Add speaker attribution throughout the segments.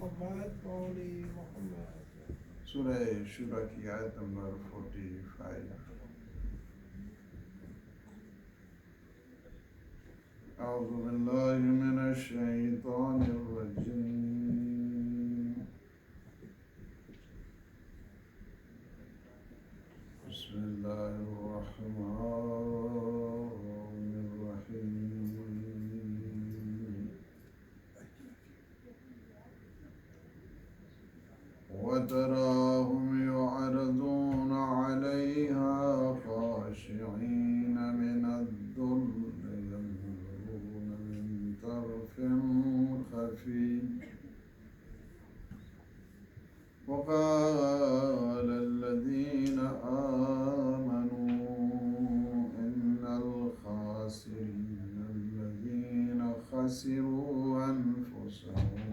Speaker 1: سورہ شورى کی آیت نمبر 45. اعوذ باللہ من الشیطان الرجیم. بسم اللہ الرحمن الرحیم. وتراهم يعرضون عليها خاشعين من الذل ينظرون من طرف خفي وقال الذين آمنوا إن الخاسرين الذين خسروا أنفسهم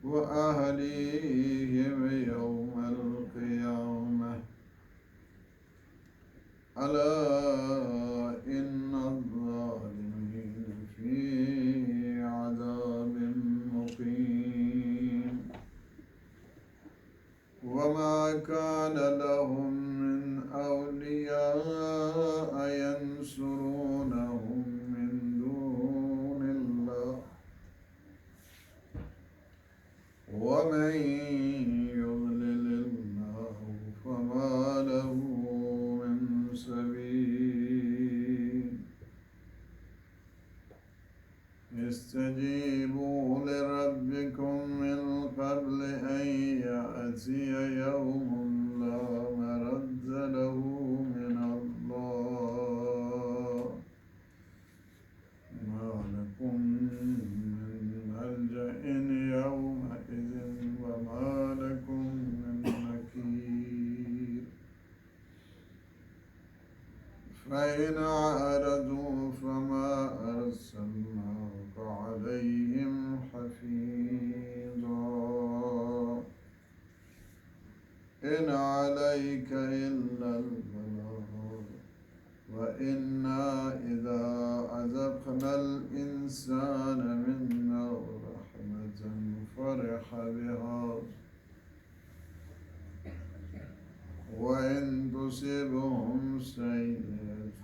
Speaker 1: وأهليهم يوم القيامة ألا إن الظالمين في عذاب مقيم. وما كان لهم من أولياء ينصرونهم من دون الله ومن يضلل الله فما له من سبيل. استجيبوا لربكم من قبل أن يأتي يوم لا مرد له من الله ما لكم من ملجأ يومئذ وما لكم من نكير. فإن أعرضوا فما أرسلناك عليهم حفيظا إن عليك إلا البلاغ وإنا إذا أذقنا الإنسان منا رحمة فرح بها وإن تصبهم سيئة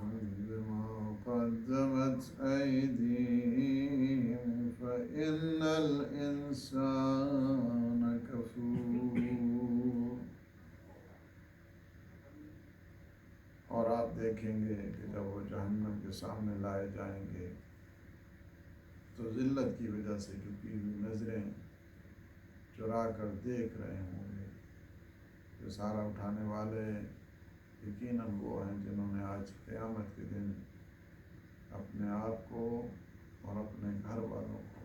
Speaker 1: بما قدمت أيديهم فإن الإنسان كفور. اور آپ دیکھیں گے کہ جب وہ جہنم کے سامنے لائے جائیں گے تو ذلت کی وجہ سے جھکی ہوئی نظریں چرا کر دیکھ رہے ہوں گے. جو سارا اٹھانے والے یقیناً وہ ہیں جنہوں نے آج قیامت کے دن اپنے آپ کو اور اپنے گھر والوں کو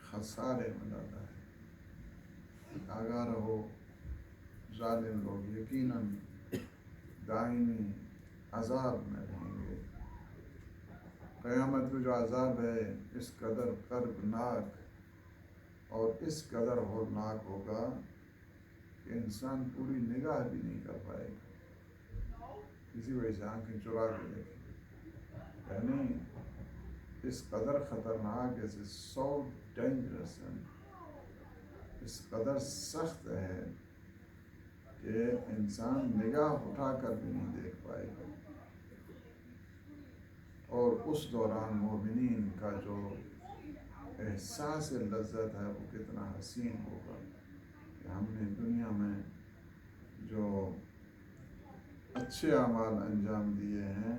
Speaker 1: خسارے میں ڈالا ہے. آگاہ رہو، ظالم لوگ یقیناً دائمی عذاب میں رہیں گے. قیامت کا جو عذاب ہے اس قدر کربناک اور اس قدر ہولناک ہوگا کہ انسان پوری نگاہ بھی نہیں کر پائے گا. اسی وجہ سے آنکھیں چرا کے دیکھیں. یعنی اس قدر خطرناک ہے، سو ڈینجرس ہے، اس قدر سخت ہے کہ انسان نگاہ اٹھا کر بھی نہیں دیکھ پائے گا. اور اس دوران مومنین کا جو احساس لذت ہے وہ کتنا حسین ہوگا کہ ہم نے دنیا میں جو اچھے اعمال انجام دیے ہیں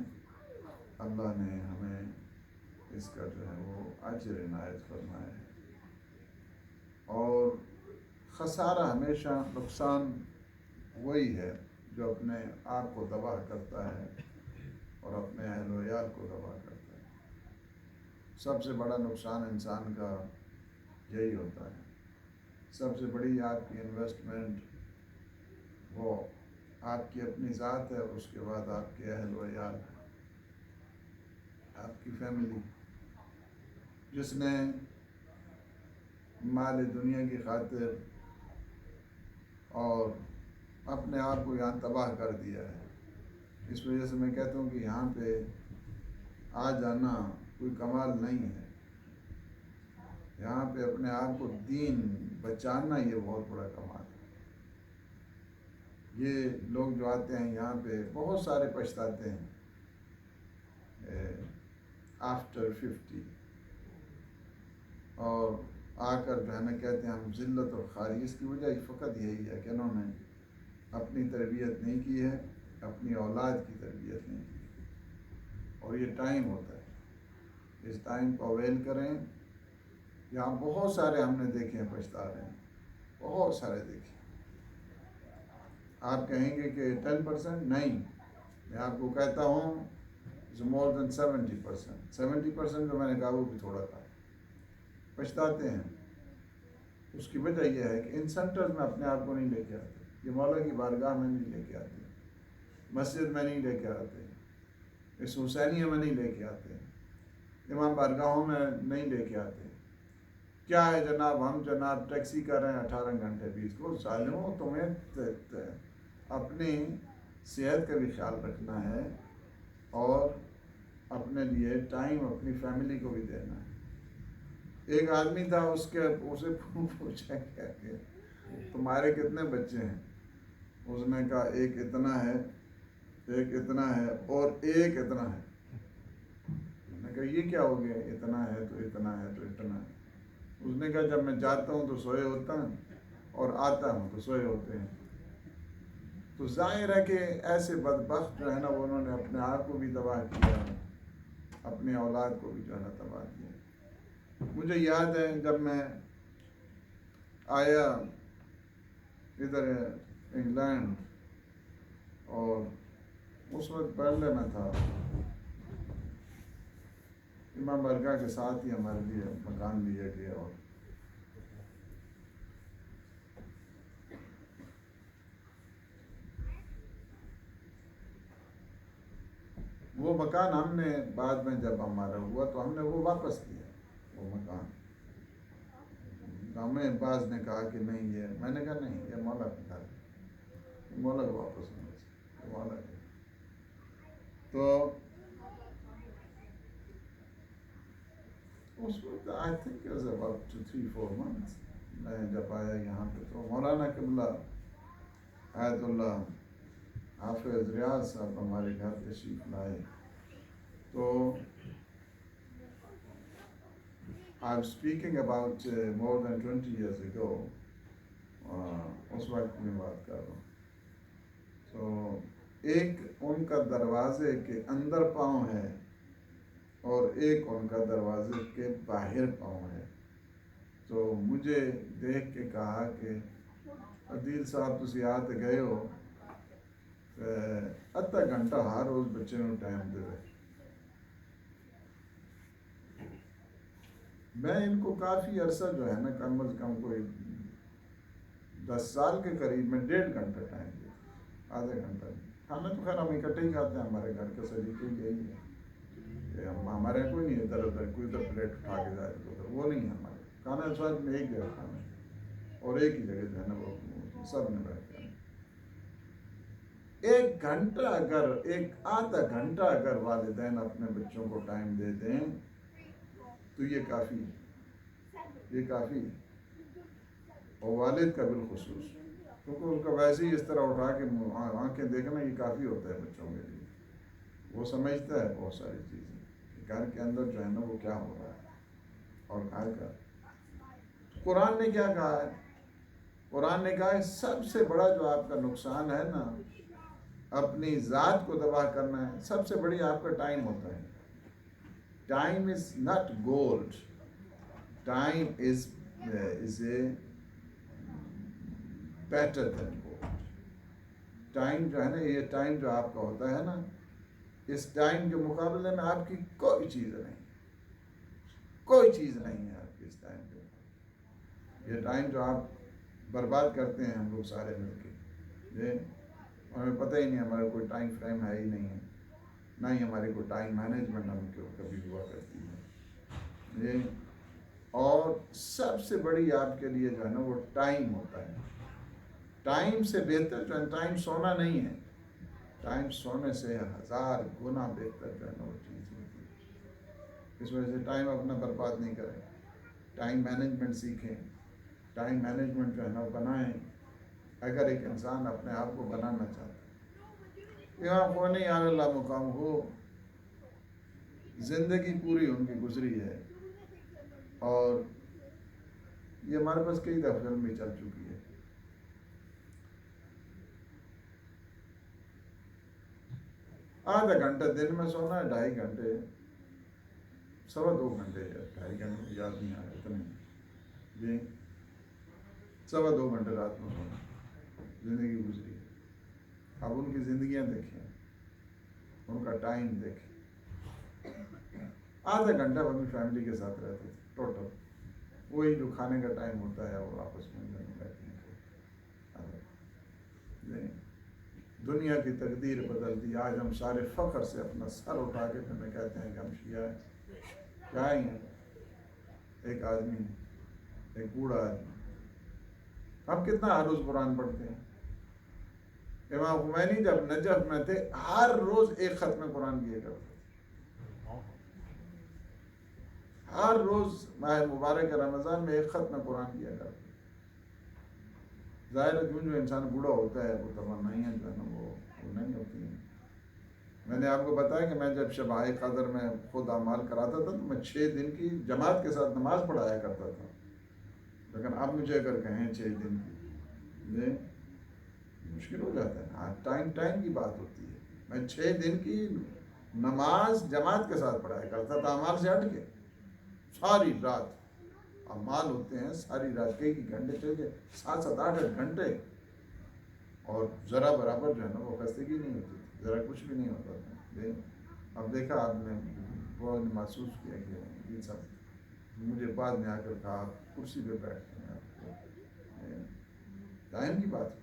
Speaker 1: اللہ نے ہمیں اس کا جو ہے وہ اجر عنایت فرمایا ہے. اور خسارہ ہمیشہ نقصان وہی ہے جو اپنے آپ کو تباہ کرتا ہے اور اپنے اہل و عیال کو تباہ کرتا ہے. سب سے بڑا نقصان انسان کا یہی ہوتا ہے. سب سے بڑی آپ کی انویسٹمنٹ وہ آپ کی اپنی ذات ہے، اس کے بعد آپ کے اہل و عیال، آپ کی فیملی. جس نے مال دنیا کی خاطر اور اپنے آپ کو یہاں تباہ کر دیا ہے. اس وجہ سے میں کہتا ہوں کہ یہاں پہ آ جانا کوئی کمال نہیں ہے. یہاں پہ اپنے آپ کو دین بچانا یہ بہت بڑا کمال ہے. یہ لوگ جو آتے ہیں یہاں پہ بہت سارے پچھتاتے ہیں آفٹر 50 اور آ کر جو ہے نا کہتے ہیں ہم ذلت اور خاری. اس کی وجہ فقط یہی ہے کہ انہوں نے اپنی تربیت نہیں کی ہے, اپنی اولاد کی تربیت نہیں کی. اور یہ ٹائم ہوتا ہے, اس ٹائم کو اویل کریں. یہاں بہت سارے ہم نے دیکھے ہیں پچھتا رہے ہیں, بہت سارے دیکھے. آپ کہیں گے کہ 10% نہیں, میں آپ کو کہتا ہوں مور دین 70%. 70% جو میں نے کہا وہ بھی تھوڑا تھا. پچھتاتے ہیں. اس کی وجہ یہ ہے کہ ان سینٹرز میں اپنے آپ کو نہیں لے کے آتے. یہ مولا کی بارگاہ میں نہیں لے کے آتے, مسجد میں نہیں لے کے آتے, اس حسینیہ میں نہیں لے کے آتے, امام بارگاہوں میں نہیں لے کے آتے. کیا ہے جناب, ہم جناب ٹیکسی کر رہے ہیں 18 گھنٹے 20 کو. ظالموں, تمہیں اپنی صحت کا بھی خیال رکھنا ہے اور اپنے لیے ٹائم اپنی فیملی کو بھی دینا ہے. ایک آدمی تھا, اسے پوچھا کیا کہ تمہارے کتنے بچے ہیں؟ اس نے کہا ایک اتنا ہے, ایک اتنا ہے اور ایک اتنا ہے. میں نے کہا یہ کیا ہو گیا, اتنا ہے تو اتنا ہے تو اتنا ہے. اس نے کہا جب میں جاتا ہوں تو سوئے ہوتا ہوں اور آتا ہوں تو سوئے ہوتے ہیں. تو ظاہر ہے کہ ایسے بدبخت جو ہے نا وہ انہوں نے اپنے آپ کو بھی تباہ کیا, اپنے اولاد کو بھی جو ہے نا تباہ کیا. مجھے یاد ہے جب میں آیا ادھر انگلینڈ, اور اس وقت پہلے میں تھا امام بارگاہ کے ساتھ ہی ہمارے لیے مکان لیا گیا. اور وہ مکان ہم نے بعد میں جب ہمارا ہوا تو ہم نے وہ واپس کیا وہ مکان. ہمیں بعض نے کہا کہ نہیں یہ, میں نے کہا نہیں یہ مولا کا گھر ہے, مولا کو واپس نہیں مولا کا. تو اس وقت I think it was about 3-4 months میں جب آیا یہاں پہ تو مولانا قبلہ آیت اللہ حافظ ریاض صاحب ہمارے گھر تشریف لائے. تو I was speaking about more than 20 years ago. اس وقت میں بات کر رہا ہوں. تو ایک ان کا دروازے کے اندر پاؤں ہے اور ایک ان کا دروازے کے باہر پاؤں ہے. تو مجھے دیکھ کے کہا کہ عدیل صاحب تسی آتے گئے ہو ادھا گھنٹہ ہر روز بچے نو ٹائم دے. میں ان کو کافی عرصہ جو ہے نا کم از کم کوئی 10 سال کے قریب میں 1.5 گھنٹہ ٹائم دیا, آدھا گھنٹہ. کھانا تو خیر ہم اکٹھے ہی کھاتے ہیں, ہمارے گھر کا سلیقہ یہی ہے کہ ہمارے یہاں کوئی نہیں ادھر ادھر کوئی ادھر پلیٹ اٹھا کے جائے تو ادھر, وہ نہیں ہے ہمارے. کھانا اس وقت میں ایک جگہ کھانا ہے اور ایک ہی جگہ جو ہے نا وہ سب نے بیٹھ کے. 1 گھنٹہ اگر, ایک آدھا گھنٹہ اگر والدین اپنے بچوں کو ٹائم دے دیں تو یہ کافی ہے, یہ کافی ہے. اور والد کا بالخصوص, کیونکہ ان کا ویسے ہی اس طرح اٹھا کے آنکھیں دیکھنا یہ کافی ہوتا ہے بچوں کے لیے. وہ سمجھتا ہے بہت ساری چیزیں کہ گھر کے اندر جو ہے نا وہ کیا ہو رہا ہے اور گھر کا. قرآن نے کیا کہا ہے؟ قرآن نے کہا ہے سب سے بڑا جو آپ کا نقصان ہے نا اپنی ذات کو تباہ کرنا ہے, سب سے بڑی آپ کا ٹائم ہوتا ہے. Time is not gold, time is a better than gold. Time جو ہے نا, یہ ٹائم جو آپ کا ہوتا ہے نا, اس ٹائم کے مقابلے میں آپ کی کوئی چیز نہیں, کوئی چیز نہیں ہے آپ کی اس ٹائم پہ. یہ ٹائم جو آپ برباد کرتے ہیں ہم لوگ سارے مل کے, یہ ہمیں پتہ ہی نہیں, ہمارا کوئی ٹائم فریم ہے ہی نہیں ہے, نہ ہی ہماری کوئی ٹائم مینجمنٹ ہم کو کبھی ہوا کرتی ہے. یہ اور سب سے بڑی آپ کے لیے جو ہے نا وہ ٹائم ہوتا ہے. ٹائم سے بہتر جو ہے, ٹائم سونا نہیں ہے, ٹائم سونے سے 1000 گنا بہتر جو ہے نا وہ چیز ہوتی ہے. اس وجہ سے ٹائم اپنا برباد نہیں کریں، ٹائم مینجمنٹ سیکھیں، ٹائم مینجمنٹ جو ہے نا وہ بنائیں اگر ایک انسان اپنے آپ کو بنانا چاہتا ہے۔ امام خمینی علیہ اللہ مقام ہو، زندگی پوری ان کی گزری ہے، اور یہ ہمارے پاس کئی دفعہ فلم بھی چل چکی ہے۔ آدھا گھنٹہ دن میں سونا ہے، 2.5 گھنٹے، 2.25 گھنٹے، 2.5 گھنٹے یاد نہیں آ رہا اتنے جی، 2.25 گھنٹے رات میں سونا، زندگی گزری ہے۔ اب ان کی زندگیاں دیکھیں، ان کا ٹائم دیکھیں، آدھا گھنٹہ وہ اپنی فیملی کے ساتھ رہتے تھے ٹوٹل، وہی جو کھانے کا ٹائم ہوتا ہے وہ آپس میں بیٹھنے کو۔ دنیا کی تقدیر بدل دی، آج ہم سارے فخر سے اپنا سر اٹھا کے ہمیں کہتے ہیں کہ ہم شیعہ ہیں۔ کیا ہی ہیں، ایک آدمی، ایک بوڑھا آدمی، ہم کتنا ہر روز قرآن پڑھتے ہیں۔ امام خمینی جب نجف میں تھے ہر روز ایک ختم قرآن کیا کرتے تھے، ہر روز ماہ مبارک رمضان میں ایک ختم قرآن کیا کرتے تھے۔ ظاہر ہے جو انسان بوڑھا ہوتا ہے وہ تمنائیاں جو ہے نا وہ نہیں ہوتی ہیں۔ میں نے آپ کو بتایا کہ میں جب شب قدر میں خود اعمال کراتا تھا تو میں 6 دن کی جماعت کے ساتھ نماز پڑھایا کرتا تھا، لیکن اب مجھے اگر کہیں 6 دن کی یہ مشکل ہو جاتا ہے۔ ہاں، ٹائم کی بات ہوتی ہے۔ میں 6 دن کی نماز جماعت کے ساتھ پڑھایا کرتا تھا، اعمال سے ہٹ کے، ساری رات اعمال ہوتے ہیں، ساری رات کئی گھنٹے چل گئے، 7 8 گھنٹے، اور ذرا برابر جو ہے نا وہ خستگی نہیں ہوتی تھی، ذرا کچھ بھی نہیں ہوتا تھا۔ اب دیکھا آپ نے بہت محسوس کیا کہ یہ سب مجھے بعد میں آ کر کہا آپ کرسی پہ بیٹھتے ہیں، آپ کو ٹائم کی بات ہے،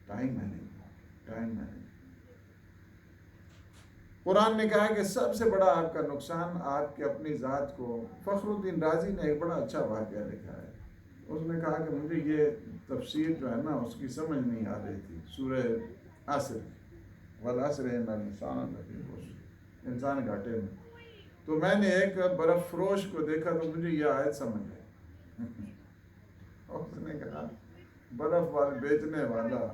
Speaker 1: ٹائم ہے نہیں۔ قرآن نے کہا کہ سب سے بڑا آپ کا نقصان آپ کے اپنی ذات کو، فخر الدین رازی نے ایک بڑا اچھا واقعہ لکھا ہے، اس نے کہا کہ مجھے یہ تفسیر جو ہے نا اس کی سمجھ نہیں آ رہی تھی، سورہ عصر، والعصر ان الانسان لفی خسر، انسان گھاٹے میں، تو میں نے ایک برف فروش کو دیکھا تو مجھے یہ آیت سمجھ آئی۔ اس نے کہا برف والے بیچنے والا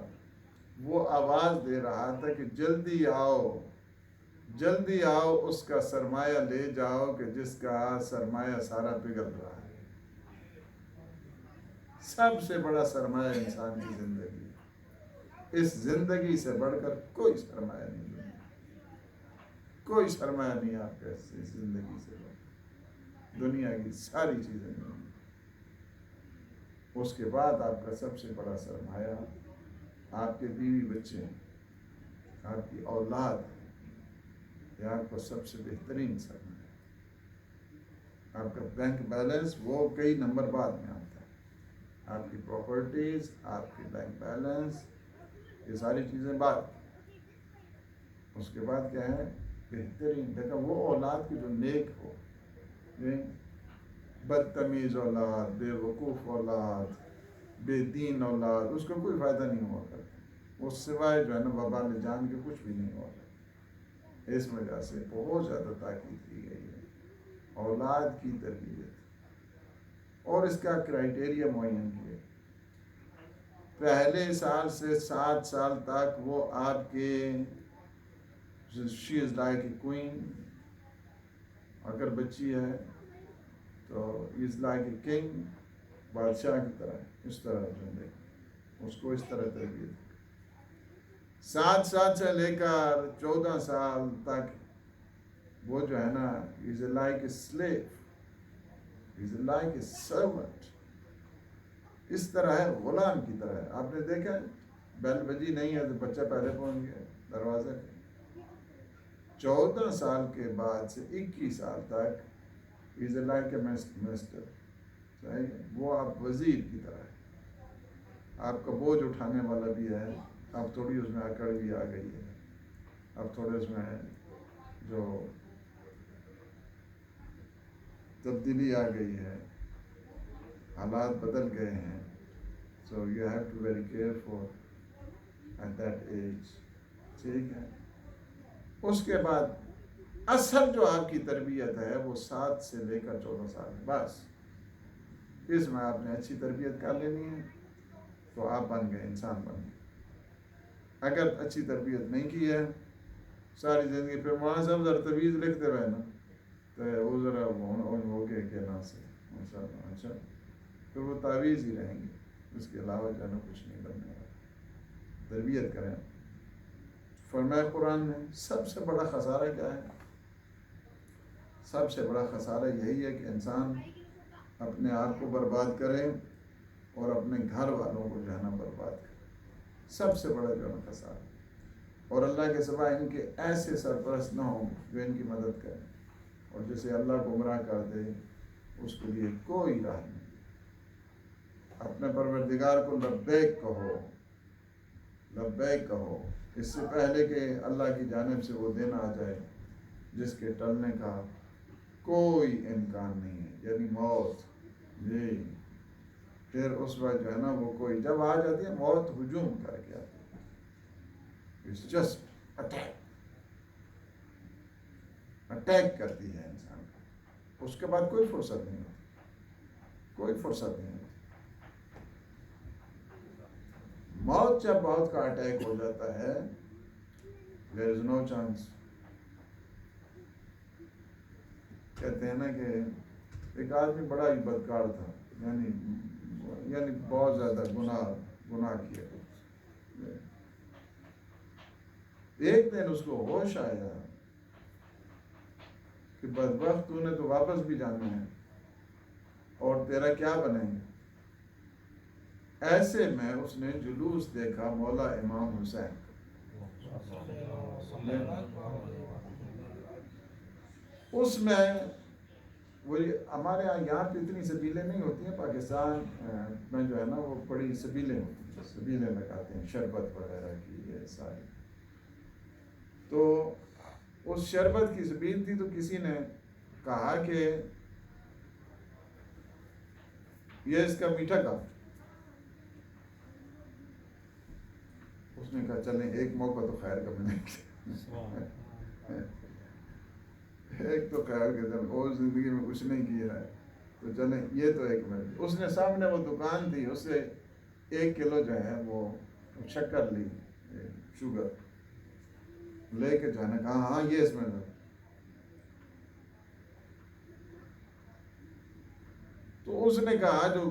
Speaker 1: وہ آواز دے رہا تھا کہ جلدی آؤ جلدی آؤ، اس کا سرمایہ لے جاؤ کہ جس کا سرمایہ سارا پگھل رہا ہے۔ سب سے بڑا سرمایہ انسان کی زندگی ہے، اس زندگی سے بڑھ کر کوئی سرمایہ نہیں ہے، کوئی سرمایہ نہیں آپ کا اس زندگی سے بڑھ کر، دنیا کی ساری چیزیں نہیں۔ اس کے بعد آپ کا سب سے بڑا سرمایہ آپ کے بیوی بچے ہیں، آپ کی اولاد ہے، یہ آپ کا سب سے بہترین سرمایہ ہے۔ آپ کا بینک بیلنس وہ کئی نمبر بعد میں آتا ہے، آپ کی پراپرٹیز، آپ کی بینک بیلنس، یہ ساری چیزیں بعد، اس کے بعد کیا ہے بہترین، دیکھا وہ اولاد کی جو نیک ہو، بدتمیز اولاد، بے وقوف اولاد، بے دین اولاد، اس کا کوئی فائدہ نہیں ہوا کرتا، اس سوائے جو ہے نا وبال جان کے کچھ بھی نہیں ہوا کرتا۔ اس وجہ سے بہت زیادہ تاکید کی گئی ہے اولاد کی تربیت، اور اس کا کرائٹیریا معین کیے، پہلے سال سے 7 سال تک وہ آپ کے شی از لائک اے کوئین، اگر بچی ہے تو از لائک اے کنگ، بادشاہ کی طرح، اس طرح اس کو اس طرح تربیت، 7 سال سے لے کر 14 سال تک وہ جو ہے نا is a like a slave, is a like a servant, اس طرح ہے، غلام کی طرح ہے۔ آپ نے دیکھا بیل بجی نہیں ہے تو بچہ پہلے پہنچ گیا دروازے پہ، 14 سال کے بعد سے 21 سال تک از اے لائک اے مسٹر، وہ آپ وزیر کی طرح ہے، آپ کا بوجھ اٹھانے والا بھی ہے، اب تھوڑی اس میں اکڑ بھی آ گئی ہے، اب تھوڑے اس میں جو تبدیلی آ گئی ہے، حالات بدل گئے ہیں، so you have to very careful at that age, ٹھیک ہے۔ اس کے بعد اصل جو آپ کی تربیت ہے وہ 7 سے لے کر 14 سال ہے، بس اس میں آپ نے اچھی تربیت کر لینی ہے تو آپ بن گئے، انسان بن گئے۔ اگر اچھی تربیت نہیں کی ہے ساری زندگی، پھر وہاں سے ذرا تویز لکھتے رہے نا تو وہ ذرا ہو کے کہنا سے اچھا، پھر وہ تعویذ ہی رہیں گے، اس کے علاوہ جو ہے نا کچھ نہیں بننے والا۔ تربیت کریں۔ فرمایا قرآن میں سب سے بڑا خسارہ کیا ہے؟ سب سے بڑا خسارہ یہی ہے کہ انسان اپنے آپ کو برباد کرے اور اپنے گھر والوں کو جو ہے نا برباد کرے، سب سے بڑا جو ہے نا خسارہ، اور اللہ کے سوا ان کے ایسے سرپرست نہ ہوں جو ان کی مدد کریں، اور جسے اللہ گمراہ کر دے اس کے لیے کوئی راہ نہیں۔ اپنے پروردگار کو لبیک کہو، لبیک کہو، اس سے پہلے کہ اللہ کی جانب سے وہ دن آ جائے جس کے ٹلنے کا کوئی امکان نہیں ہے، یعنی موت۔ جی، پھر اس وقت جو ہے نا وہ کوئی جب آ جاتی ہے موت ہجوم کر کے آتی ہے، اٹس جسٹ اٹیک کرتی ہے انسان کو، اس کے بعد کوئی فرصت نہیں ہوتی، کوئی فرصت نہیں ہوتی۔ موت جب موت کا اٹیک ہو جاتا ہے there is no chance۔ کہتے ہیں نا کہ ایک آدمی بڑا ہی بدکار تھا، یعنی بہت زیادہ گناہ کیا، ایک دن اس کو ہوش آیا کہ بدبخت تو نے تو واپس بھی جانا ہے اور تیرا کیا بنے گا۔ ایسے میں اس نے جلوس دیکھا مولا امام حسین، اس میں وہی ہمارے یہاں پہ اتنی سبیلیں نہیں ہوتی ہیں، پاکستان میں جو ہے نا وہ بڑی سبیلیں ہوتی ہیں، سبیلیں لگاتے ہیں شربت وغیرہ کی، یہ ساری۔ تو اس شربت کی سبیل تھی، تو کسی نے کہا کہ یہ اس کا میٹھا کام۔ اس نے کہا چلیں ایک موقع تو خیر کا ملے گا، ایک تو خیر کے دن اور زندگی میں کچھ نہیں کیا ہے تو چلیں یہ تو ایک منٹ۔ اس نے سامنے وہ دکان تھی، اس سے 1 کلو جو ہے وہ شکر لی، شوگر لے کے جو ہے نا کہا ہاں یہ اس میں دو۔ تو اس نے کہا جو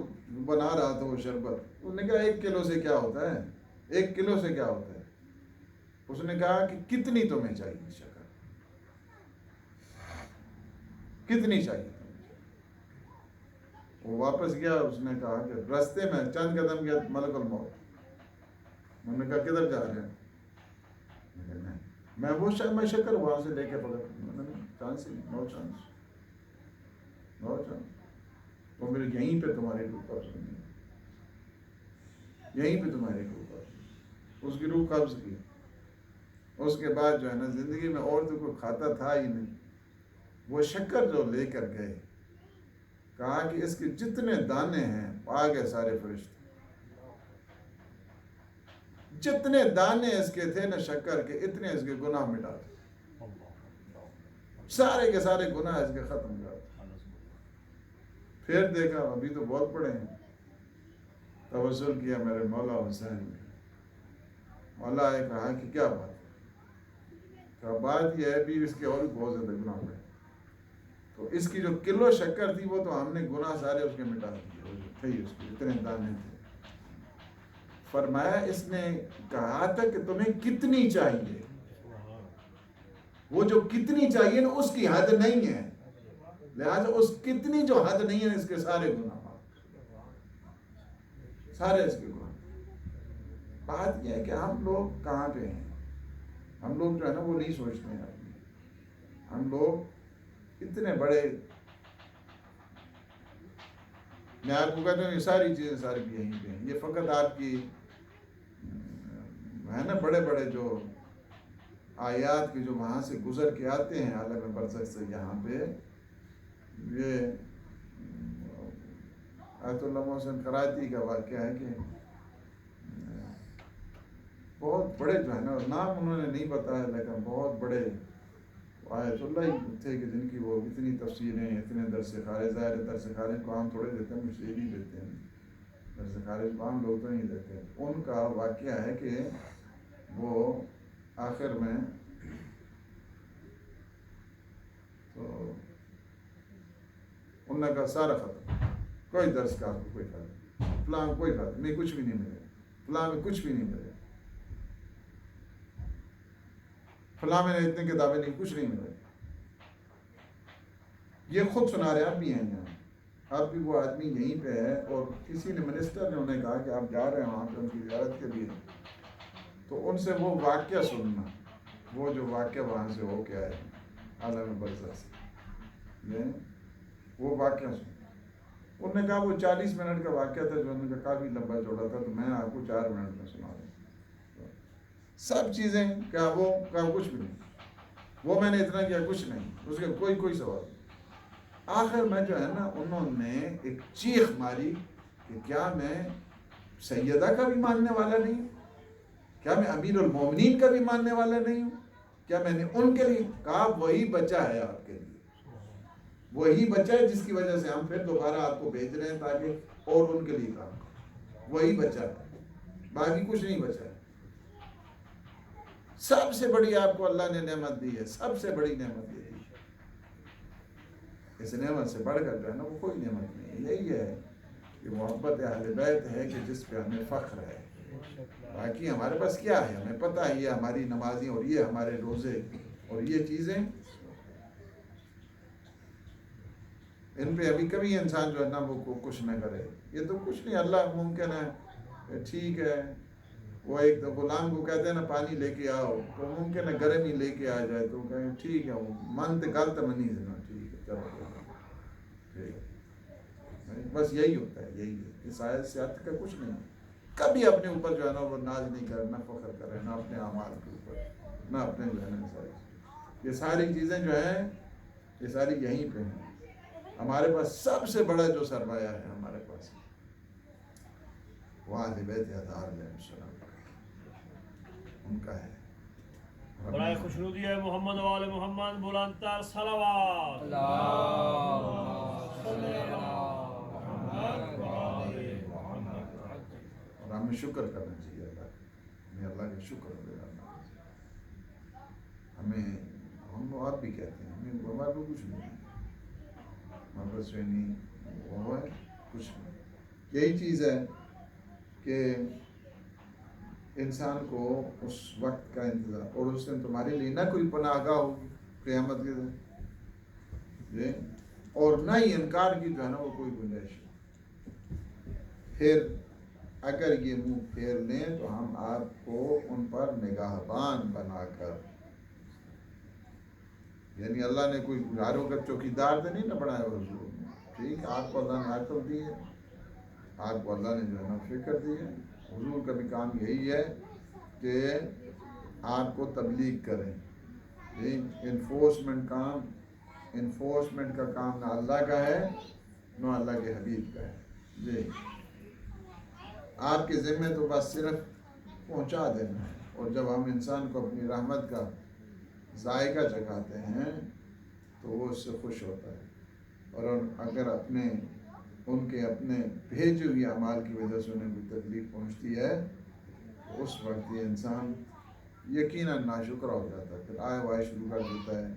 Speaker 1: بنا رہا تھا وہ شربت، اس نے کہا 1 کلو سے کیا ہوتا ہے، 1 کلو سے کیا ہوتا ہے۔ اس نے کہا کہ کتنی تمہیں چاہیے شکر، کتنی چاہیے تمہیں؟ وہ واپس گیا، اس نے کہا کہ راستے میں چند قدم گیا ملک الموت۔ انہوں نے کہا کدھر جا رہے ہیں؟ میں وہ میں شکر وہاں سے لے کے پکڑ، چانس ہی نو چانس، نو چانس، تو میرے یہیں پہ تمہاری روح قبض نہیں ہے، یہیں پہ تمہاری روح قبض۔ اس کی روح قبض کی، اس کے بعد جو ہے نا زندگی میں اور تو کوئی کھاتا تھا ہی نہیں۔ وہ شکر جو لے کر گئے، کہا کہ اس کے جتنے دانے ہیں آ گئے سارے فرشتے، جتنے دانے اس کے تھے نا شکر کے، اتنے اس کے گناہ مٹا دے، سارے کے سارے گناہ اس کے ختم کر دے۔ پھر دیکھا ابھی تو بہت بڑے ہیں، توسل کیا میرے مولا حسین نے۔ مولا نے کہا کہ کیا بات ہے؟ کہا بات یہ ہے بھی اس کے اور بھی بہت زیادہ گناہ ہوئے، تو اس کی جو کلو شکر تھی وہ تو ہم نے گناہ سارے اس کے مٹا دیے، تھے اس کے اتنے دانے تھے۔ فرمایا اس نے کہا تھا کہ تمہیں کتنی چاہیے، وہ جو کتنی چاہیے نا اس کی حد نہیں ہے، لہذا اس کتنی جو حد نہیں ہے اس کے سارے گناہ، سارے اس کے گناہ۔ بات یہ ہے کہ ہم لوگ کہاں پہ ہیں، ہم لوگ جو ہے نا وہ نہیں سوچتے ہیں اپنے، ہم لوگ اتنے بڑے، میں آپ کو کہتا ہوں یہ ساری چیزیں ساری یہیں پہ ہیں، یہ فقط آپ کی ہے نا بڑے بڑے جو آیات کے جو وہاں سے گزر کے آتے ہیں عالم برزخ سے یہاں پہ، یہ آیت اللہ محسن کراتی کا واقعہ ہے کہ بہت بڑے جو ہے نا، نام انہوں نے نہیں بتایا لیکن بہت بڑے آیت اللہ ہی تھے کہ جن کی وہ اتنی تفسیریں، اتنے درس خارج، ظاہر درس خارج کو عام تھوڑے دیتے ہیں، مجتہد ہی دیتے ہیں، درس خارج کو عام لوگ تو نہیں دیتے. ان کا واقعہ ہے کہ وہ آخر میں تو انہوں نے کہا سارا ختم، کوئی درس کا آپ کو کوئی فائدہ نہیں، فلاں کوئی فائدہ نہیں، کچھ بھی نہیں ملے، فلاں میں کچھ بھی نہیں ملے، فلاں میں اتنی کتابیں نہیں، کچھ نہیں ملے. یہ خود سنا رہے آپ بھی ہیں یہاں، اب بھی وہ آدمی یہیں پہ ہے، اور کسی نے منسٹر نے انہیں کہا کہ آپ جا رہے ہیں وہاں پہ ان کی زیارت کے لیے، تو ان سے وہ واقعہ سننا، وہ جو واقعہ وہاں سے ہو کے آئے عالم برزخ سے، وہ واقعہ سننا. انہوں نے کہا وہ 40 منٹ کا واقعہ تھا جو انہوں نے کہا کافی لمبا چوڑا تھا، تو میں آپ کو 4 منٹ میں سنا رہا ہوں. سب چیزیں کہا، وہ کہا کچھ بھی نہیں، وہ میں نے اتنا کیا کچھ نہیں، اس کے کوئی سوال نہیں. آخر میں جو ہے نا انہوں نے ایک چیخ ماری کہ کیا میں سیدہ کا بھی ماننے والا نہیں ہوں، کیا میں امیر المومنین کا بھی ماننے والا نہیں ہوں، کیا میں نے ان کے لیے کہا وہی بچہ ہے آپ کے لیے، وہی بچہ ہے جس کی وجہ سے ہم پھر دوبارہ آپ کو بھیج رہے ہیں تاکہ اور ان کے لیے کام کریں، وہی بچہ ہے، باقی کچھ نہیں بچا ہے. سب سے بڑی آپ کو اللہ نے نعمت دی ہے، سب سے بڑی نعمت دی ہے. اس نعمت سے بڑھ کر جو ہے نا وہ کوئی نعمت نہیں ہے. یہی ہے کہ محبت اہل بیت ہے کہ جس پہ ہمیں فخر ہے. باقی ہمارے پاس کیا ہے ہمیں پتہ ہے، یہ ہماری نمازیں اور یہ ہمارے روزے اور یہ چیزیں، ان پہ ابھی کبھی انسان جو ہے نا وہ کچھ نہ کرے. یہ تو کچھ نہیں، اللہ ممکن ہے ٹھیک ہے، وہ ایک غلام کو کہتے ہیں نا پانی لے کے آؤ، تو ممکن ہے گرم ہی لے کے آ جائے، تو کہیں ٹھیک ہے، وہ من تو غلط منی سے نا ٹھیک ہے چلو ٹھیک ہے. بس یہی ہوتا ہے، یہی ہے، اس آیت سے کا کچھ نہیں. کبھی اپنے اوپر جو ہے نا وہ ناز نہیں کرے، نہ فخر کرے، نہ اپنے اعمال کے اوپر، نہ اپنے جو ہے نا یہ ساری چیزیں جو ہیں یہ ساری یہیں پہ ہیں. ہمارے پاس سب سے بڑا جو سرمایہ ہے ہمارے پاس وہ اہل بیت اطہار علیہ السلام ان کا ہے.
Speaker 2: برائے خوشنودی ہے محمد و آل محمد بلند تر صلوات.
Speaker 1: اور ہمیں شکر کرنا چاہیے اللہ کا، ہمیں اللہ کا شکر ادا کرنا چاہیے. ہم آپ بھی کہتے ہیں ہمارے کو کچھ نہیں، ہمارے پاس نہیں وہ ہے کچھ نہیں. یہی چیز ہے کہ انسان کو اس وقت کا انتظار، اور اس دن تمہارے لیے نہ کوئی پناہ گاہ ہوگی قیامت کے دن، اور نہ ہی انکار کی جو ہے نا وہ کوئی گنجائش. پھر اگر یہ منہ پھیر لیں تو ہم آپ کو ان پر نگہبان بنا کر، یعنی اللہ نے کوئی گھروں کا چوکیدار تو نہیں نہ بنایا حضور نے، ٹھیک ہے، آپ کو اللہ نے عقل دی ہے، آپ کو اللہ نے جو ہے نا فکر دی ہے. حضور کا بھی کام یہی ہے کہ آپ کو تبلیغ کریں. انفورسمنٹ کا کام نہ اللہ کا ہے نہ اللہ کے حبیب کا ہے. جی آپ کے ذمہ تو بس صرف پہنچا دینا ہے، اور جب ہم انسان کو اپنی رحمت کا ذائقہ چکھاتے ہیں تو وہ اس سے خوش ہوتا ہے. اور اگر ان کے اپنے بھیجے ہوئے اعمال کی وجہ سے انہیں کوئی تکلیف پہنچتی ہے تو اس وقت یہ انسان یقیناً ناشکرہ ہو جاتا ہے، پھر آئے وائے شروع کر دیتا ہے،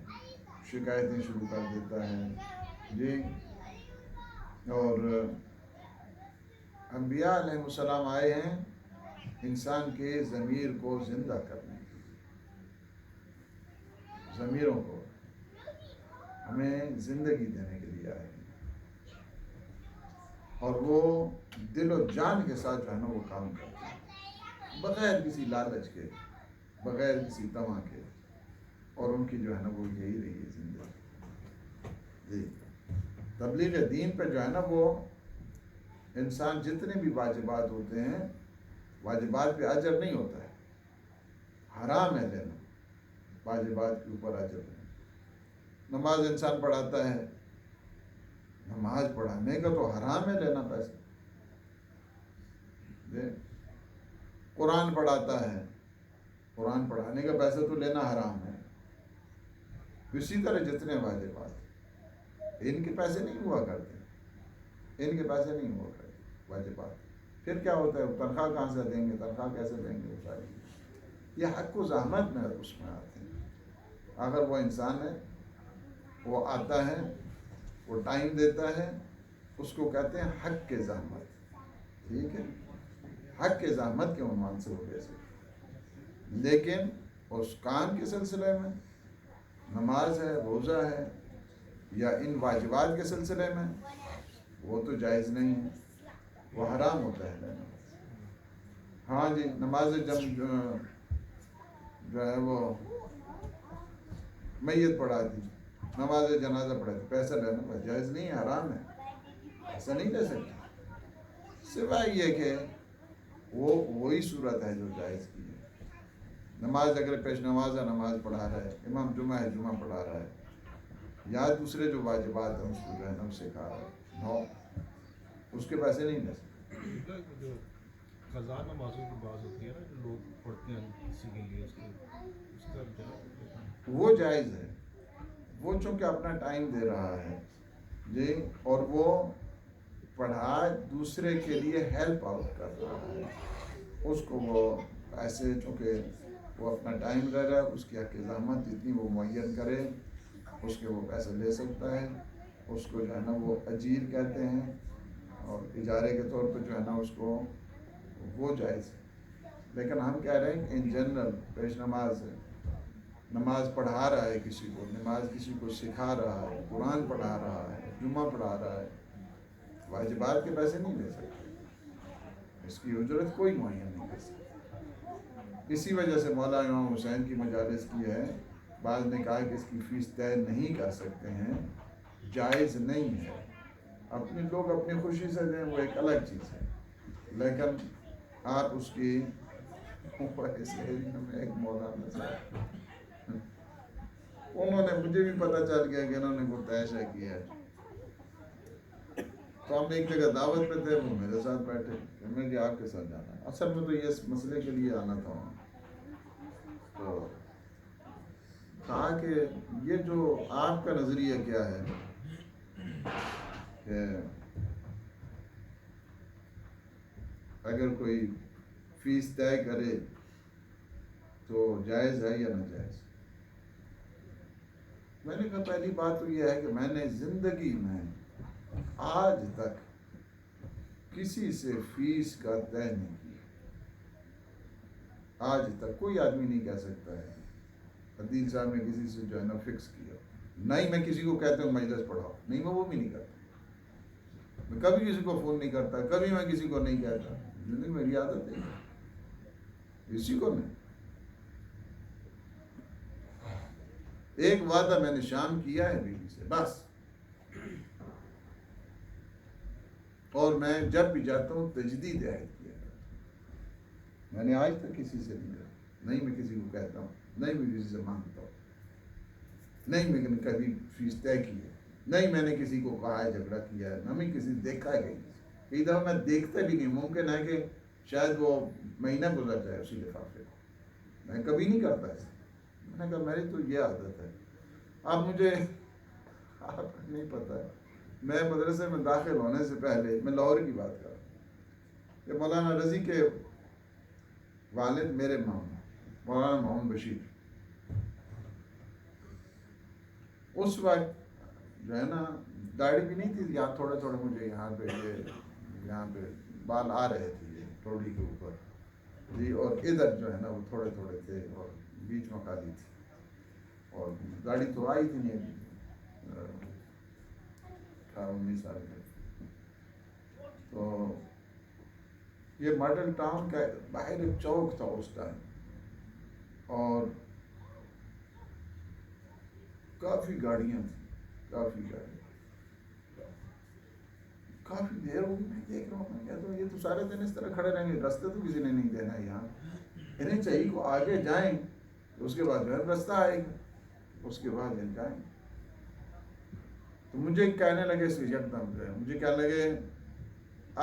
Speaker 1: شکایتیں شروع کر دیتا ہے. جی اور انبیاء علیہ السلام آئے ہیں انسان کے ضمیر کو زندہ کرنے کے لیے، ضمیروں کو ہمیں زندگی دینے کے لیے آئے ہیں، اور وہ دل و جان کے ساتھ جو ہے نا وہ کام کرتے ہیں بغیر کسی لالچ کے، بغیر کسی طمع کے، اور ان کی جو ہے نا وہ یہی رہی ہے زندگی. جی تبلیغ دین پہ جو ہے نا وہ انسان جتنے بھی واجبات ہوتے ہیں، واجبات پہ اجر نہیں ہوتا ہے، حرام ہے لینا واجبات کے اوپر اجر ہے. نماز انسان پڑھاتا ہے، نماز پڑھانے کا تو حرام ہے لینا پیسہ. قرآن پڑھاتا ہے، قرآن پڑھانے کا پیسہ تو لینا حرام ہے. اسی طرح جتنے واجبات ان کے پیسے نہیں ہوا کرتے، ان کے پیسے نہیں ہوا کرتے واجبات. پھر کیا ہوتا ہے، تنخواہ کہاں سے دیں گے، تنخواہ کیسے دیں گے، وہ ساری یہ حق و زحمت میں اس میں آتے ہیں. اگر وہ انسان ہے، وہ آتا ہے، وہ ٹائم دیتا ہے، اس کو کہتے ہیں حق کے زحمت. ٹھیک ہے، حق کے زحمت کے عنوان سے وہ دے سکتے. لیکن اس کام کے سلسلے میں، نماز ہے، روزہ ہے، یا ان واجبات کے سلسلے میں، وہ تو جائز نہیں ہے، وہ حرام ہوتا ہے لینا. ہاں جی، نماز جو ہے وہ میت پڑھا دی، نماز جنازہ پڑھا دی، پیسہ لینا جائز نہیں ہے، حرام ہے، ایسا نہیں لے سکتے. سوائے یہ کہ وہ وہی صورت ہے جو جائز کی ہے. نماز اگر پیش نماز ہے، نماز پڑھا رہا ہے، امام جمعہ ہے، جمعہ پڑھا رہا ہے، یا دوسرے جو واجبات ہیں اس کو جو ہے نا سکھا رہا ہے، نو اس کے پیسے نہیں لے سکتے.
Speaker 3: جو قضا نمازوں کی بات ہوتی ہے نا، جو لوگ پڑھتے ہیں کسی کے لیے، اس کا
Speaker 1: وہ جائز ہے. وہ چونکہ اپنا ٹائم دے رہا ہے جی، اور وہ پڑھا دوسرے کے لیے ہیلپ آؤٹ کر رہا ہے، اس کو وہ ایسے چونکہ وہ اپنا ٹائم دے رہا ہے، اس کی حق زحمت جتنی وہ معین کرے اس کے وہ پیسے لے سکتا ہے. اس کو جو ہے نا وہ اجیر کہتے ہیں، اور اجارے کے طور پہ جو ہے نا اس کو وہ جائز ہے. لیکن ہم کہہ رہے ہیں کہ ان جنرل پیش نماز ہے، نماز پڑھا رہا ہے کسی کو، نماز کسی کو سکھا رہا ہے، قرآن پڑھا رہا ہے، جمعہ پڑھا رہا ہے، واجبات کے پیسے نہیں لے سکتے، اس کی اجرت کوئی معین نہیں کر سکتا. اسی وجہ سے مولانا امام حسین کی مجالس کی ہے، بعض نے کہا کہ اس کی فیس طے نہیں کر سکتے ہیں، جائز نہیں ہے. اپنے لوگ اپنی خوشی سے دیں وہ ایک الگ چیز ہے، لیکن آپ اس کی ایک مولانا صاحب انہوں نے، مجھے بھی پتہ چل گیا کہ انہوں نے کوئی پیشہ کیا ہے. تو ہم ایک جگہ دعوت پہ تھے، وہ میرے ساتھ بیٹھے، میں نے آپ کے ساتھ جانا ہے. اصل میں تو یہ اس مسئلے کے لیے آنا تھا. تو کہا کہ یہ جو آپ کا نظریہ کیا ہے کہ اگر کوئی فیس طے کرے تو جائز ہے یا ناجائز. میں نے کہا پہلی بات تو یہ ہے کہ میں نے زندگی میں آج تک کسی سے فیس کا طے نہیں کیا. آج تک کوئی آدمی نہیں کہہ سکتا ہے عدیل صاحب نے کسی سے جو ہے نا فکس کیا. نہیں میں کسی کو کہتا ہوں مجلس پڑھاؤ، نہیں میں وہ بھی نہیں کرتا. میں کبھی کسی کو فون نہیں کرتا، کبھی میں کسی کو نہیں کہتا. زندگی میری عادت ہے اسی کو نہیں. ایک وعدہ میں نے شام کیا ہے بیوی سے بس، اور میں جب بھی جاتا ہوں تجدید عہد کیا ہے. میں نے آج تک کسی سے نہیں کہا، نہیں میں کسی کو کہتا ہوں، نہیں میں کسی سے مانگتا ہوں، نہیں میں نے کبھی فیس طے کی ہے، نہیں میں نے کسی کو کہا ہے جھگڑا کیا ہے، نہ میں کسی دیکھا ہے. کئی دفعہ میں دیکھتا بھی نہیں، ممکن ہے کہ شاید وہ مہینہ گزر جائے اسی لفافے کو. میں کبھی نہیں کرتا ایسا. میں نے کہا میری تو یہ عادت ہے. اب مجھے آپ کو نہیں پتہ ہے، میں مدرسے میں داخل ہونے سے پہلے، میں لاہور کی بات کر رہا ہوں، کہ مولانا رضی کے والد میرے ماموں مولانا محمد بشیر، اس وقت جو ہے نا داڑھی بھی نہیں تھی، یہاں تھوڑے تھوڑے مجھے یہاں پہ بال آ رہے تھے یہ ٹوڑی کے اوپر جی، اور ادھر جو ہے نا وہ تھوڑے تھوڑے تھے اور بیچ میں خالی تھی، اور داڑھی تو آئی تھی نہیں، 18-19 سال کے. تو یہ ماڈل ٹاؤن کا باہر ایک چوک تھا اس ٹائم، اور کافی گاڑیاں تھیں، کافی دیر ہوگی. میں دیکھ رہا ہوں، میں کہتا ہوں یہ تو سارے دن اس طرح کھڑے رہیں گے، راستے تو کسی نے نہیں دینا ہے یہاں. انہیں چاہیے کو آگے جائیں، اس کے بعد جو ہے رستہ آئے گا، اس کے بعد جائیں. تو مجھے کہنے لگے یکدم جو ہے مجھے کہنے لگے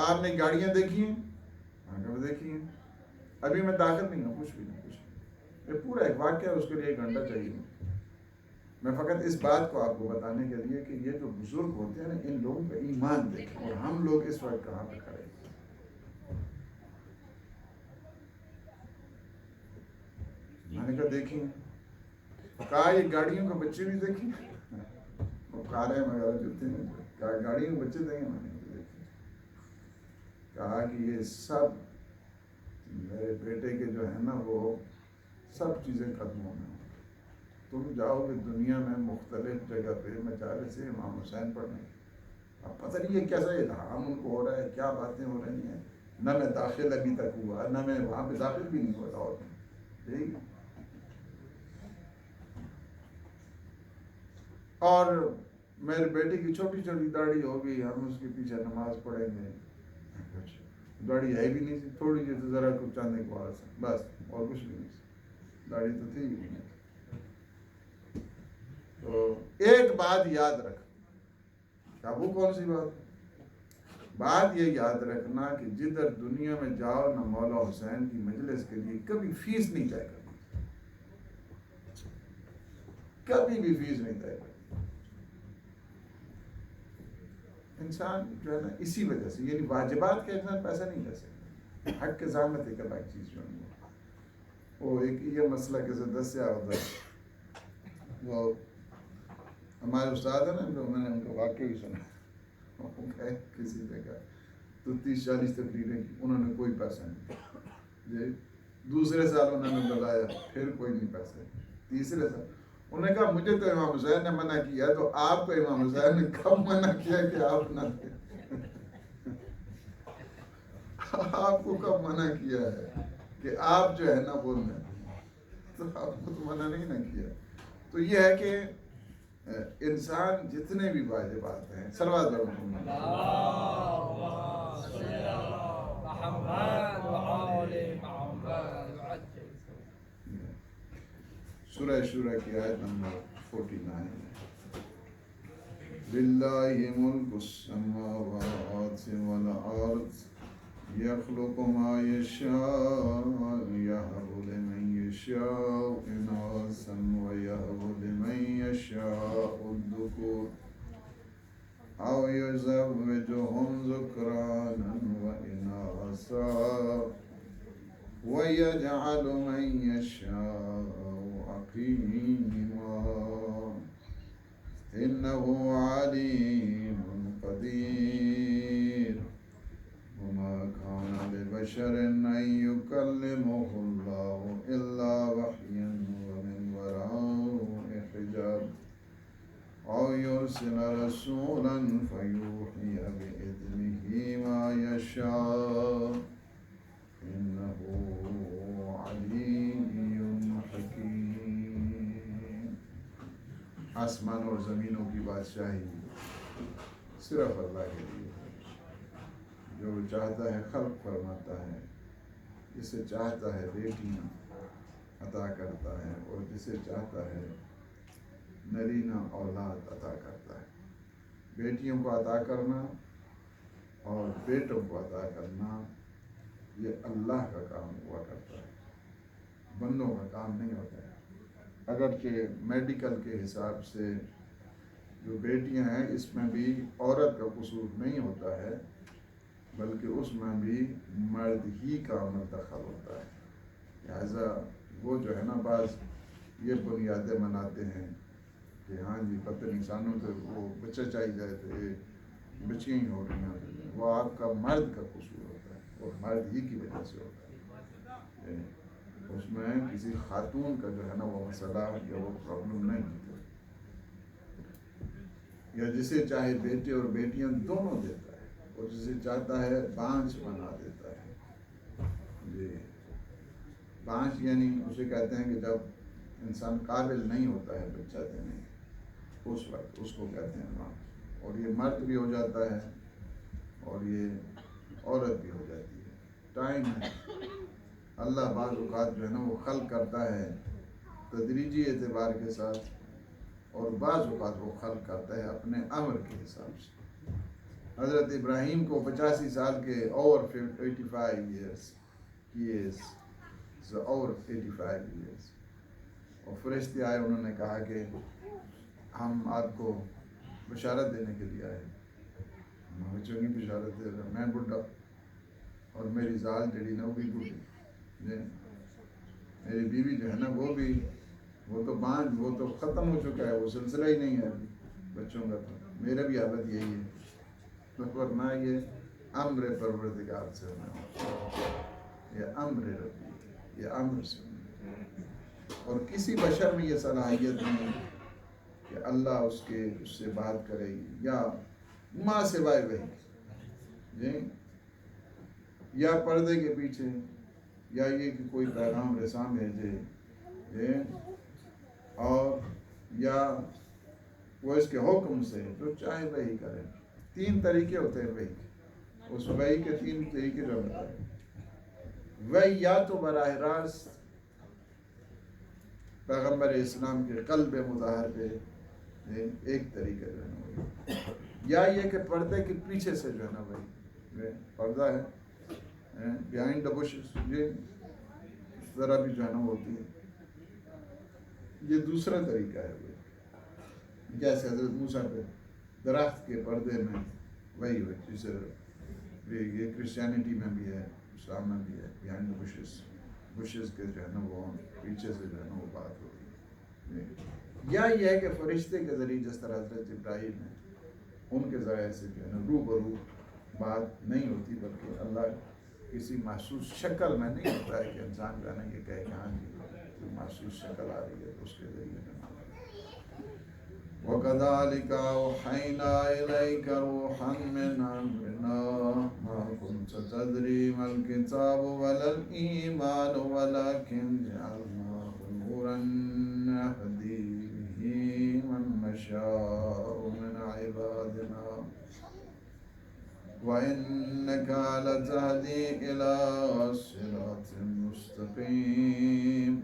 Speaker 1: آپ نے گاڑیاں دیکھی ہیں؟ میں کہا دیکھی ہیں. ابھی میں داخل نہیں ہوں، کچھ بھی نہیں. یہ پورا ایک واقعہ ہے، اس کے لیے 1 گھنٹہ چاہیے. میں فقط اس بات کو آپ کو بتانے کے لیے کہ یہ جو بزرگ ہوتے ہیں نا، ان لوگوں کا ایمان دیکھیں، اور ہم لوگ اس وقت کہاں پہ کھڑے ہیں۔ میں نے کہا دیکھیں، کہا یہ گاڑیوں کے بچے بھی دیکھیں، وہ کاریں وغیرہ جو تھے، کہا گاڑیوں کے بچے دیکھیں، میں نے کہا دیکھیں، کہا کہ یہ سب میرے بیٹے کے جو ہے نا وہ سب چیزیں ختم ہونے ہیں، تم جاؤ گے دنیا میں مختلف جگہ پہ مجالس سے امام حسین پڑھنے، اب پتہ نہیں یہ کیسا الہام ان کو ہو رہا ہے، کیا باتیں ہو رہی ہیں، نہ میں داخل ابھی تک ہوا، نہ میں وہاں پہ داخل بھی نہیں ہوا لاہور میں، ٹھیک۔ اور میرے بیٹے کی چھوٹی چھوٹی داڑھی ہوگی، ہم اس کے پیچھے نماز پڑھیں گے، داڑھی ہے بھی نہیں، تھوڑی سی تو ذرا کچھ چاندے کو آس بس، اور کچھ بھی نہیں، داڑھی تو تھی ہی نہیں۔ تو ایک بات یاد رکھ، کیا وہ کون سی بات یہ یاد رکھنا کہ جدھر دنیا میں جاؤ نہ مولا حسین کی مجلس کے لیے کبھی فیس نہیں طے کرنی، کبھی بھی فیس نہیں طے کرنی۔ انسان جو ہے نا اسی وجہ سے، یعنی واجبات کے انسان پیسہ نہیں لے سکتا، حق کے زحمت ایک الگ چیز جو ہے وہ ایک یہ مسئلہ کیسے دس سے ہوتا ہے۔ وہ ہمارے استاد ہیں نا، جو میں نے ان کا واقعہ بھی سنا، وہ گئے کسی جگہ تو 30-40 تقریریں کی، انہوں نے کوئی پیسہ نہیں دیا، دوسرے سال انہوں نے بتایا پھر کوئی نہیں پیسے، تیسرے سال انہوں نے کہا مجھے تو امام حسین نے منع کیا، تو آپ کو امام حسین نے کب منع کیا کہ آپ نہ دیں؟ آپ کو کب منع کیا ہے کہ آپ جو ہے نا وہ نہ دیں؟ تو آپ کو تو منع نہیں نہ کیا۔ تو یہ ہے کہ انسان جتنے بھی واجبات ہیں، صلوات محمد سورہ شورہ کی آیت نمبر 49، للہ ملک السماوات والارض یخلق ما یشاء یہب لمن یشاء اناثا ویہب لمن یشاء الذکور او یزوجہم ذکرانا واناثا وَيَجْعَلُ مَن يَشَاءُ عَقِيمًا إِنَّهُ عَلِيمٌ قَدِيرٌ وَمَا كَانَ لِبَشَرٍ أَن يُكَلِّمَهُ اللَّهُ إِلَّا وَحْيًا وَمِن وَرَاءِ حِجَابٍ أَوْ يُرْسِلَ رَسُولًا فَيُوحِيَ بِإِذْنِهِ مَا يَشَاءُ انہو علیم حکیم۔ آسمان اور زمینوں کی بادشاہی صرف اللہ کے لیے ہے، جو چاہتا ہے خلق فرماتا ہے، جسے چاہتا ہے بیٹیاں عطا کرتا ہے، اور جسے چاہتا ہے نرینہ اولاد عطا کرتا ہے۔ بیٹیوں کو عطا کرنا اور بیٹوں کو عطا کرنا یہ اللہ کا کام ہوا کرتا ہے، بندوں کا کام نہیں ہوتا ہے۔ اگرچہ میڈیکل کے حساب سے جو بیٹیاں ہیں اس میں بھی عورت کا قصور نہیں ہوتا ہے، بلکہ اس میں بھی مرد ہی کا عمل دخل ہوتا ہے۔ لہذا وہ جو ہے نا بعض یہ بنیادیں مناتے ہیں کہ ہاں جی پتہ انسانوں سے وہ بچہ چاہیے جائے تو یہ بچیاں ہی ہو رہی ہیں، وہ آپ کا مرد کا قصور ہوتا ہے، اور مرد ہی کی وجہ سے ہوتا ہے۔ اس میں کسی خاتون کا جو ہے نا وہ مسئلہ یا وہ پرابلم نہیں ہوتا، یا جسے چاہے بیٹے اور بیٹیاں دونوں دیتا ہے، اور جسے چاہتا ہے بانجھ بنا دیتا ہے۔ جی بانجھ یعنی اسے کہتے ہیں کہ جب انسان قابل نہیں ہوتا ہے بچہ دینے، اس وقت اس کو کہتے ہیں بانجھ، اور یہ مرد بھی ہو جاتا ہے اور یہ عورت بھی ہو جاتی ہے۔ ٹائم ہے، اللہ بعض اوقات جو ہے نا وہ خلق کرتا ہے تدریجی اعتبار کے ساتھ، اور بعض اوقات وہ خلق کرتا ہے اپنے امر کے حساب سے۔ حضرت ابراہیم کو 85 سال کے اور 85 ایئرس اور 85 ایئرس، اور فرشتے آئے، انہوں نے کہا کہ ہم آپ کو بشارت دینے کے لیے آئے بچوں کی بشارت دے رہا میں بڈھا اور میری ذات جڑی نا وہ بھی بڈھی جی میری بیوی جو ہے نا وہ تو ختم ہو چکا ہے، وہ سلسلہ ہی نہیں ہے ابھی بچوں کا، تو میرا بھی حالت یہی ہے، ورنہ یہ امر پروردگار سے ہونا، یہ امر ربی، یہ امر سے ہونا، اور کسی بشر میں یہ صلاحیت نہیں کہ اللہ اس سے بات کرے یا ماں سوائے وہی جی، یا پردے کے پیچھے، یا یہ کہ کوئی پیغام رساں بھیجے جی، اور یا وہ اس کے حکم سے جو چاہے وہی کرے۔ 3 طریقے ہوتے ہیں وہی کے، اس وہی کے 3 طریقے جو بتائے، وہی یا تو براہ راست پیغمبر اسلام کے قلب مطہر پہ ایک طریقہ جو ہے نا، یا یہ کہ پردے کے پیچھے سے جو ہے نا وہی پردہ ہے بیہائنڈ دا بشز، یہ اس طرح بھی جو ہے نا ہوتی ہے، یہ دوسرا طریقہ ہے وہ، جیسے حضرت موسیٰ پہ درخت کے پردے میں وہی ہوئی، جسے یہ کرسچینٹی میں بھی ہے، اسلام میں بھی ہے، بیہائنڈ دا بشز کے جو ہے نا وہ پیچھے سے جو ہے نا وہ بات ہوتی ہے، یا یہ ہے کہ فرشتے کے ذریعے جس طرح حضرت ابراہیم ہے ان کے ذریعے سے جو ہے نا روبرو بات نہیں ہوتی، بلکہ اللہ کسی محسوس شکل میں نہیں ہوتا ہے کہ انسان جو ہے نا یہ کہے کہ ہاں جی کوئی محسوس شکل آ رہی ہے تو اس کے ذریعے جو ہے وَكَذَلِكَ أَوْحَيْنَا إِلَيْكَ رُوحًا مِّنْ أَمْرِنَا مَا كُنتَ تَدْرِي مَا الْكِتَابُ وَلَا الْإِيمَانُ وَلَكِنْ جَعَلْنَاهُ نُورًا نَهْدِي بِهِ مَن نَّشَاءُ مِنْ عِبَادِنَا وَإِنَّكَ لَتَهْدِي إِلَىٰ صِرَاطٍ مُّسْتَقِيمٍ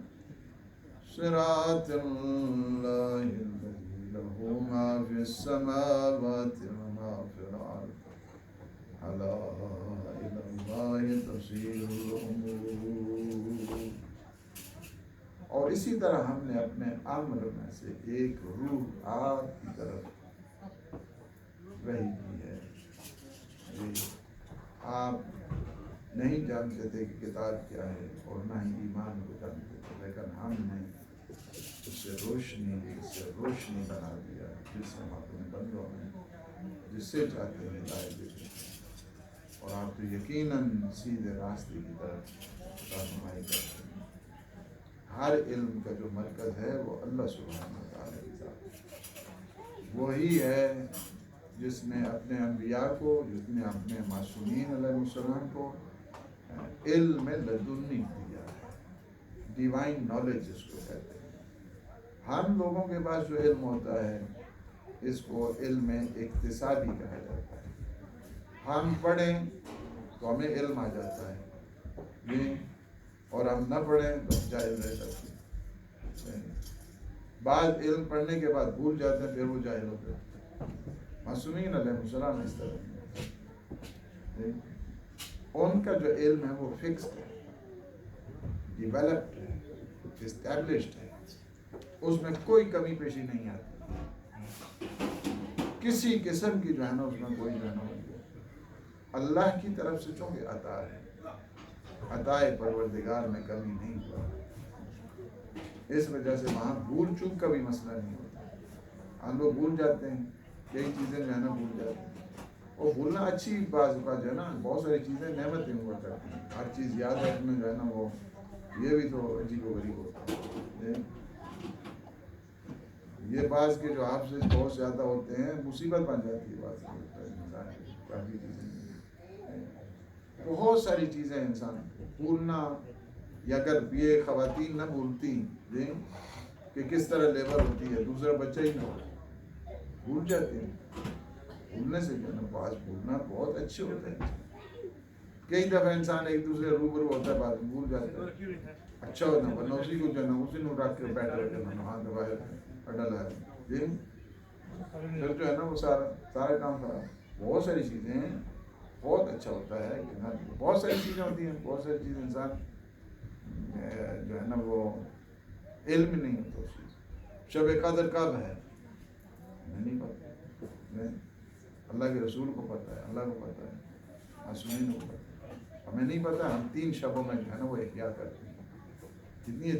Speaker 1: صِرَاطِ اللَّهِ الَّذِي لَهُ مَا فِي السَّمَاوَاتِ وَمَا فِي الْأَرْضِ أَلَا إِلَى اللَّهِ تَصِيرُ الْأُمُورُ۔ اور اسی طرح ہم نے اپنے امر میں سے ایک روح آپ کی طرف وحی کی ہے، آپ نہیں جانتے تھے کہ کتاب کیا ہے اور نہ ہی ایمان کو جانتے تھے، لیکن ہم نے اس سے روشنی بنا دیا، جس سے ہم اپنے بندوں میں جس سے چاہتے ہیں ہدایت دیتے ہیں، اور آپ تو یقیناً سیدھے راستے کی طرف رہنمائی کرتے ہیں۔ ہر علم کا جو مرکز ہے وہ اللہ سبحانہ وتعالیٰ کی ذات ہے، وہی ہے جس نے اپنے انبیاء کو، جس نے اپنے معصومین علیہ السلام کو علم لدنی دیا ہے، ڈیوائن نالج جس کو کہتے ہیں۔ ہم لوگوں کے پاس جو علم ہوتا ہے اس کو علم اکتسابی کہا جاتا ہے، ہم پڑھیں تو ہمیں علم آ جاتا ہے، اور ہم نہ پڑھیں تو جاہل رہ جاتے ہیں، بعض علم پڑھنے کے بعد بھول جاتے ہیں، پھر وہ جاہل ہوتے ہیں۔ معصومین علیہ السلام اس طرح ان کا جو علم ہے وہ فکسڈ ہے، ڈیولپڈ ہے، اسٹیبلشڈ ہے، اس میں کوئی کمی پیشی نہیں آتی، کسی قسم کی جو ہے نا اس میں کوئی جو ہے نا اللہ کی طرف سے چونکہ عطا ہے، عطائے پروردگار میں کمی نہیں ہوا، اس وجہ سے وہاں بھول چوک کا بھی مسئلہ نہیں ہوتا۔ ہم لوگ بھول جاتے ہیں، کئی چیزیں جو ہے نا بھول جاتے ہیں، اور بھولنا اچھی بات جو ہے نا، بہت ساری چیزیں نعمتیں ہوا کرتی ہیں، ہر چیز یاد رکھنا جو ہے نا وہ یہ بھی تو عجیب و غریب ہوتا ہے، یہ بعض کے جو حافظ بہت زیادہ ہوتے ہیں مصیبت بن جاتی ہے، کافی چیزیں بہت ساری چیزیں انسان بھولنا، یا اگر یہ خواتین نہ بھولتی کہ کس طرح لیبر ہوتی ہے، دوسرا بچہ ہی نہ بھول جاتے ہیں، بھولنے سے جو ہے نا بعض بھولنا بہت اچھے ہوتے ہیں، کئی دفعہ انسان ایک دوسرے روبرو ہوتا ہے بعد میں بھول جاتا ہے، اچھا ہوتا ورنہ اسی کو جو ہے نا اسی نے رکھ کے بیٹھ رہے ہیں، ہاں دبائے ڈلا ہے، پھر جو ہے نا وہ سارا کام خراب۔ بہت ساری چیزیں ہیں، بہت اچھا ہوتا ہے کہ بہت ساری چیزیں ہوتی ہیں، بہت ساری چیزیں انسان جو ہے نا وہ علم نہیں ہوتا اس چیز۔ شب قدر کب ہے؟ ہمیں نہیں پتہ، اللہ کے رسول کو پتہ ہے، اللہ کو پتہ ہے، معصومین کو پتہ ہے، ہمیں نہیں پتہ. ہم 3 شبوں میں جو ہے نا وہ احیا کرتے ہیں. کتنی